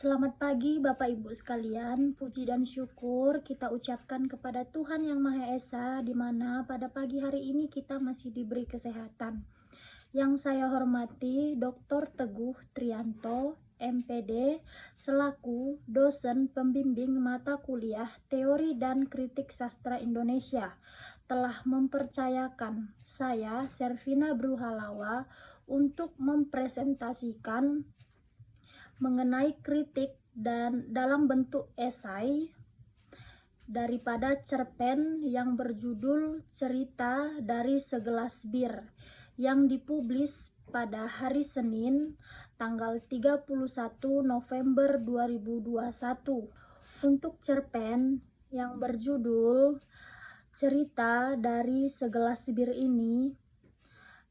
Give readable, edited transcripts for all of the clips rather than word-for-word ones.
Selamat pagi Bapak Ibu sekalian, puji dan syukur kita ucapkan kepada Tuhan Yang Maha Esa, di mana pada pagi hari ini kita masih diberi kesehatan. Yang saya hormati Dr. Teguh Trianto, MPD, selaku dosen pembimbing mata kuliah Teori dan Kritik Sastra Indonesia, telah mempercayakan saya, Servina Bruhalawa, untuk mempresentasikan mengenai kritik dan dalam bentuk esai daripada cerpen yang berjudul Cerita dari Segelas Bir yang dipublis pada hari Senin tanggal 31 November 2021. Untuk cerpen yang berjudul Cerita dari Segelas Bir ini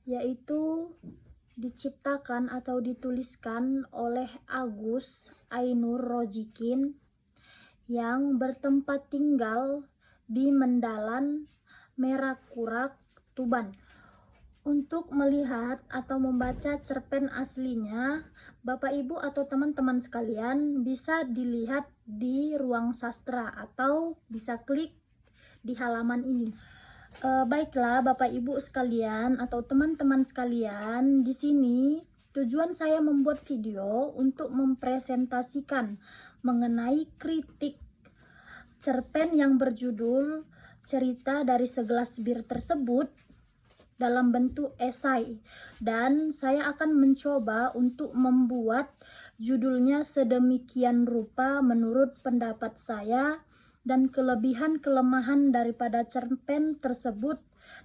yaitu diciptakan atau dituliskan oleh Agus Ainur Rojikin yang bertempat tinggal di Mendalan, Merakurak, Tuban. Untuk melihat atau membaca cerpen aslinya, Bapak Ibu atau teman-teman sekalian bisa dilihat di ruang sastra atau bisa klik di halaman ini. Baiklah Bapak Ibu sekalian atau teman-teman sekalian, di sini tujuan saya membuat video untuk mempresentasikan mengenai kritik cerpen yang berjudul Cerita dari Segelas Bir tersebut dalam bentuk esai, dan saya akan mencoba untuk membuat judulnya sedemikian rupa menurut pendapat saya dan kelebihan-kelemahan daripada cerpen tersebut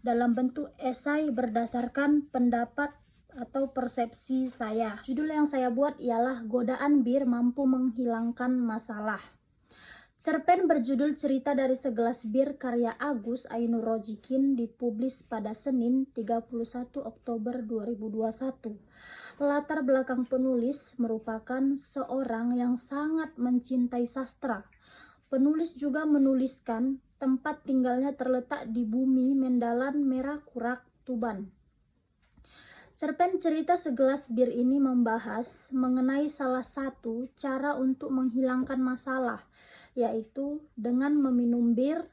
dalam bentuk esai berdasarkan pendapat atau persepsi saya. Judul yang saya buat ialah Godaan Bir Mampu Menghilangkan Masalah. Cerpen berjudul Cerita dari Segelas Bir karya Agus Ainur Rojikin dipublis pada Senin 31 Oktober 2021. Latar belakang penulis merupakan seorang yang sangat mencintai sastra. Penulis juga menuliskan tempat tinggalnya terletak di bumi Mendalan, Merakurak, Tuban. Cerpen Cerita Segelas Bir ini membahas mengenai salah satu cara untuk menghilangkan masalah, yaitu dengan meminum bir.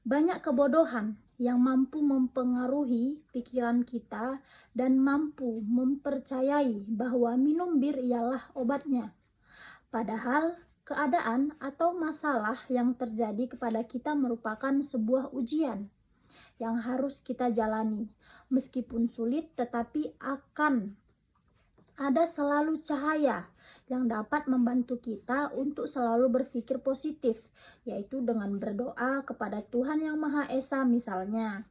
Banyak kebodohan yang mampu mempengaruhi pikiran kita dan mampu mempercayai bahwa minum bir ialah obatnya. Padahal keadaan atau masalah yang terjadi kepada kita merupakan sebuah ujian yang harus kita jalani. Meskipun sulit, tetapi akan ada selalu cahaya yang dapat membantu kita untuk selalu berpikir positif, yaitu dengan berdoa kepada Tuhan Yang Maha Esa misalnya.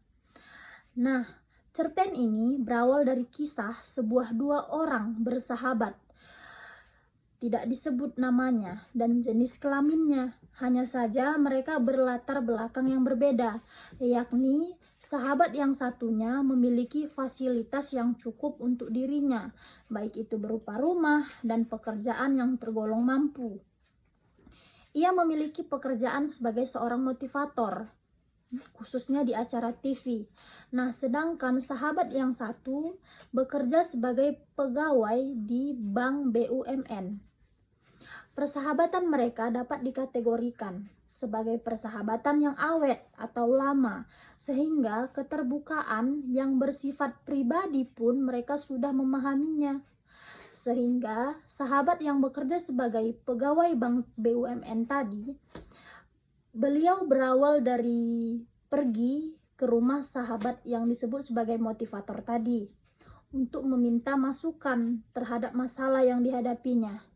Nah, cerpen ini berawal dari kisah dua orang bersahabat. Tidak disebut namanya dan jenis kelaminnya, hanya saja mereka berlatar belakang yang berbeda, yakni sahabat yang satunya memiliki fasilitas yang cukup untuk dirinya, baik itu berupa rumah dan pekerjaan yang tergolong mampu. Ia memiliki pekerjaan sebagai seorang motivator, khususnya di acara TV. Nah, sedangkan sahabat yang satu bekerja sebagai pegawai di Bank BUMN. Persahabatan mereka dapat dikategorikan sebagai persahabatan yang awet atau lama, sehingga keterbukaan yang bersifat pribadi pun mereka sudah memahaminya. Sehingga sahabat yang bekerja sebagai pegawai Bank BUMN tadi, beliau berawal dari pergi ke rumah sahabat yang disebut sebagai motivator tadi untuk meminta masukan terhadap masalah yang dihadapinya.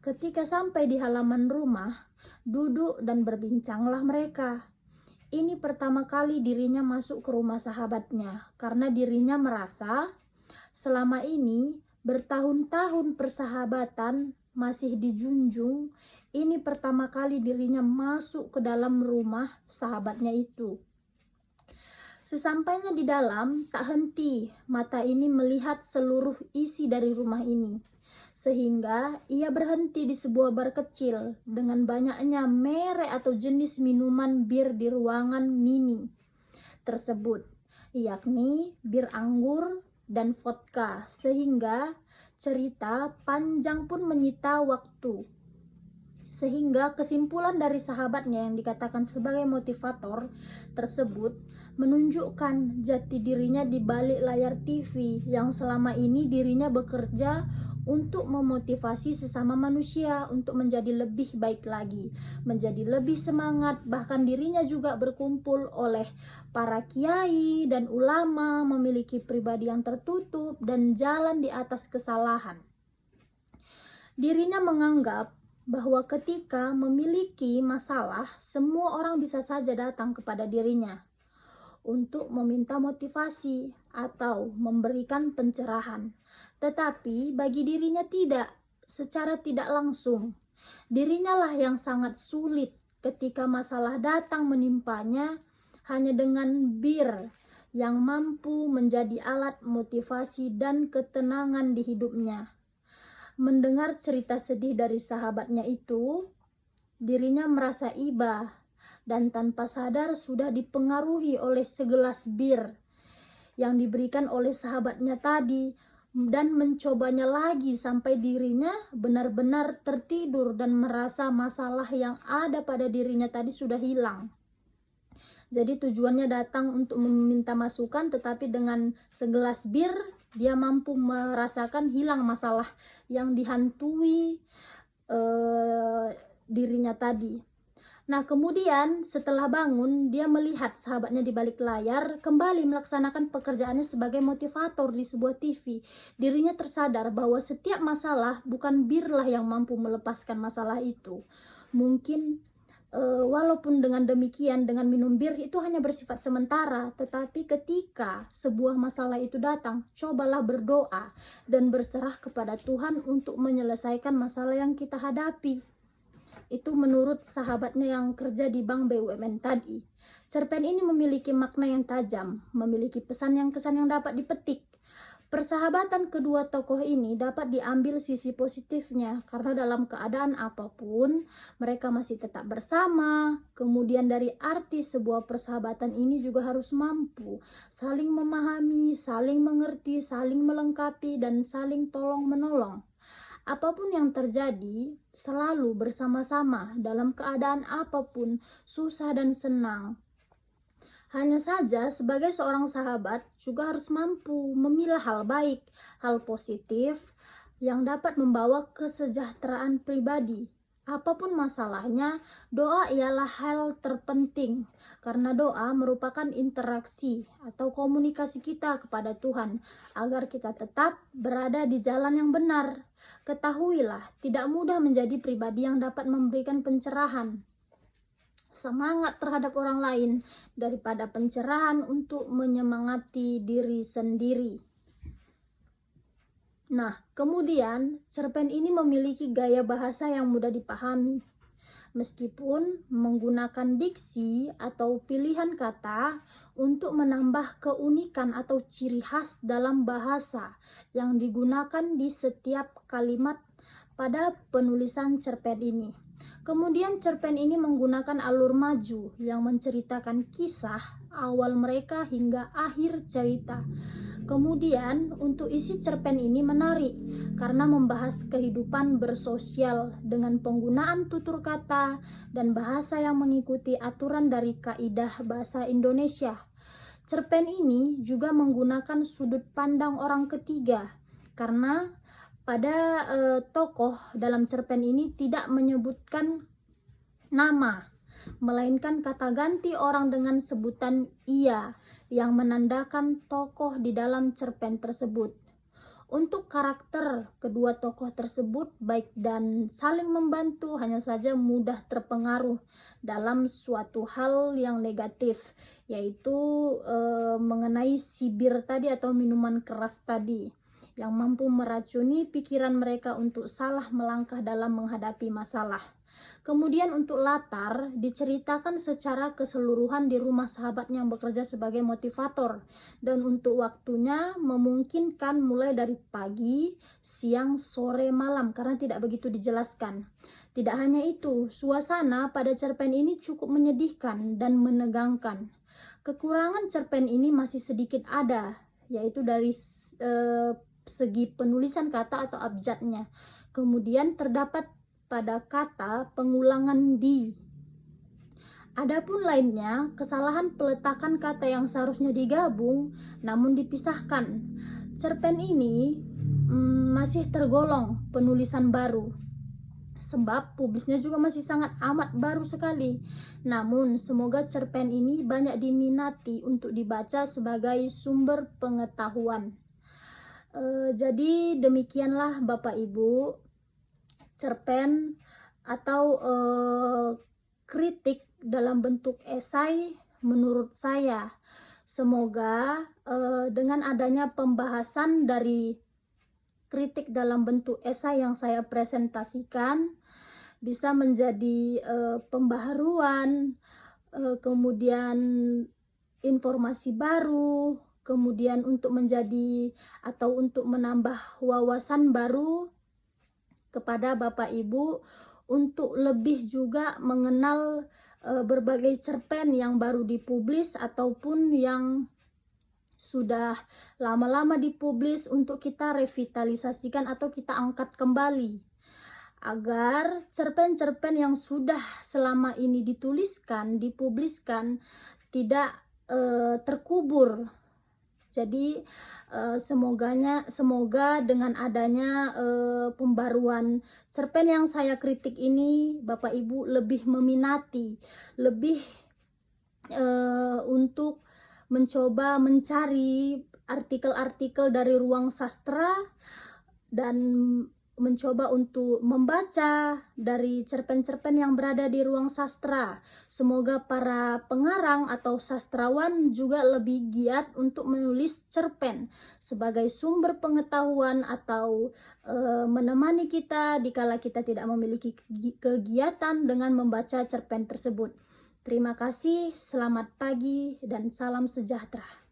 Ketika sampai di halaman rumah, duduk dan berbincanglah mereka. Ini pertama kali dirinya masuk ke rumah sahabatnya, karena dirinya merasa selama ini bertahun-tahun persahabatan masih dijunjung. Ini pertama kali dirinya masuk ke dalam rumah sahabatnya itu. Sesampainya di dalam, tak henti mata ini melihat seluruh isi dari rumah ini. Sehingga ia berhenti di sebuah bar kecil dengan banyaknya merek atau jenis minuman bir di ruangan mini tersebut, yakni bir anggur dan vodka, sehingga cerita panjang pun menyita waktu. Sehingga kesimpulan dari sahabatnya yang dikatakan sebagai motivator tersebut menunjukkan jati dirinya di balik layar TV, yang selama ini dirinya bekerja untuk memotivasi sesama manusia untuk menjadi lebih baik lagi, menjadi lebih semangat. Bahkan dirinya juga berkumpul oleh para kiai dan ulama, memiliki pribadi yang tertutup dan jalan di atas kesalahan. Dirinya menganggap bahwa ketika memiliki masalah, semua orang bisa saja datang kepada dirinya untuk meminta motivasi atau memberikan pencerahan. Tetapi bagi dirinya tidak, secara tidak langsung. Dirinya lah yang sangat sulit ketika masalah datang menimpanya, hanya dengan bir yang mampu menjadi alat motivasi dan ketenangan di hidupnya. Mendengar cerita sedih dari sahabatnya itu, dirinya merasa iba dan tanpa sadar sudah dipengaruhi oleh segelas bir yang diberikan oleh sahabatnya tadi, dan mencobanya lagi sampai dirinya benar-benar tertidur dan merasa masalah yang ada pada dirinya tadi sudah hilang. Jadi tujuannya datang untuk meminta masukan, tetapi dengan segelas bir dia mampu merasakan hilang masalah yang dihantui dirinya tadi. Nah, kemudian setelah bangun, dia melihat sahabatnya di balik layar kembali melaksanakan pekerjaannya sebagai motivator di sebuah TV. Dirinya tersadar bahwa setiap masalah bukan birlah yang mampu melepaskan masalah itu. Mungkin walaupun dengan demikian, dengan minum bir itu hanya bersifat sementara, tetapi ketika sebuah masalah itu datang, cobalah berdoa dan berserah kepada Tuhan untuk menyelesaikan masalah yang kita hadapi. Itu menurut sahabatnya yang kerja di bank BUMN tadi. Cerpen ini memiliki makna yang tajam, memiliki kesan yang dapat dipetik. Persahabatan kedua tokoh ini dapat diambil sisi positifnya, karena dalam keadaan apapun mereka masih tetap bersama. Kemudian dari arti sebuah persahabatan ini juga harus mampu saling memahami, saling mengerti, saling melengkapi, dan saling tolong menolong. Apapun yang terjadi, selalu bersama-sama dalam keadaan apapun, susah dan senang. Hanya saja sebagai seorang sahabat juga harus mampu memilah hal baik, hal positif yang dapat membawa kesejahteraan pribadi. Apapun masalahnya, doa ialah hal terpenting, karena doa merupakan interaksi atau komunikasi kita kepada Tuhan agar kita tetap berada di jalan yang benar. Ketahuilah, tidak mudah menjadi pribadi yang dapat memberikan pencerahan, semangat terhadap orang lain daripada pencerahan untuk menyemangati diri sendiri. Nah, kemudian cerpen ini memiliki gaya bahasa yang mudah dipahami. Meskipun menggunakan diksi atau pilihan kata untuk menambah keunikan atau ciri khas dalam bahasa yang digunakan di setiap kalimat pada penulisan cerpen ini. Kemudian cerpen ini menggunakan alur maju yang menceritakan kisah awal mereka hingga akhir cerita. Kemudian untuk isi cerpen ini menarik karena membahas kehidupan bersosial dengan penggunaan tutur kata dan bahasa yang mengikuti aturan dari kaidah bahasa Indonesia. Cerpen ini juga menggunakan sudut pandang orang ketiga karena pada tokoh dalam cerpen ini tidak menyebutkan nama, melainkan kata ganti orang dengan sebutan ia yang menandakan tokoh di dalam cerpen tersebut. Untuk karakter kedua tokoh tersebut baik dan saling membantu, hanya saja mudah terpengaruh dalam suatu hal yang negatif, yaitu mengenai sibir tadi atau minuman keras tadi, yang mampu meracuni pikiran mereka untuk salah melangkah dalam menghadapi masalah. Kemudian untuk latar diceritakan secara keseluruhan di rumah sahabatnya yang bekerja sebagai motivator, dan untuk waktunya memungkinkan mulai dari pagi, siang, sore, malam karena tidak begitu dijelaskan. Tidak hanya itu, suasana pada cerpen ini cukup menyedihkan dan menegangkan. Kekurangan cerpen ini masih sedikit ada, yaitu dari segi penulisan kata atau abjadnya. Kemudian terdapat pada kata pengulangan di. Adapun lainnya, kesalahan peletakan kata yang seharusnya digabung namun dipisahkan. Cerpen ini masih tergolong penulisan baru, sebab publisnya juga masih sangat amat baru sekali. Namun semoga cerpen ini banyak diminati untuk dibaca sebagai sumber pengetahuan. Jadi demikianlah Bapak Ibu, cerpen atau kritik dalam bentuk esai menurut saya. Semoga dengan adanya pembahasan dari kritik dalam bentuk esai yang saya presentasikan bisa menjadi pembaharuan, kemudian informasi baru, kemudian untuk menjadi atau untuk menambah wawasan baru kepada Bapak Ibu untuk lebih juga mengenal berbagai cerpen yang baru dipublis ataupun yang sudah lama-lama dipublis, untuk kita revitalisasikan atau kita angkat kembali agar cerpen-cerpen yang sudah selama ini dituliskan, dipubliskan tidak terkubur. Jadi semoga dengan adanya pembaruan cerpen yang saya kritik ini, Bapak Ibu lebih meminati, lebih untuk mencoba mencari artikel-artikel dari ruang sastra dan mencoba untuk membaca dari cerpen-cerpen yang berada di ruang sastra. Semoga para pengarang atau sastrawan juga lebih giat untuk menulis cerpen sebagai sumber pengetahuan atau menemani kita dikala kita tidak memiliki kegiatan dengan membaca cerpen tersebut. Terima kasih, selamat pagi, dan salam sejahtera.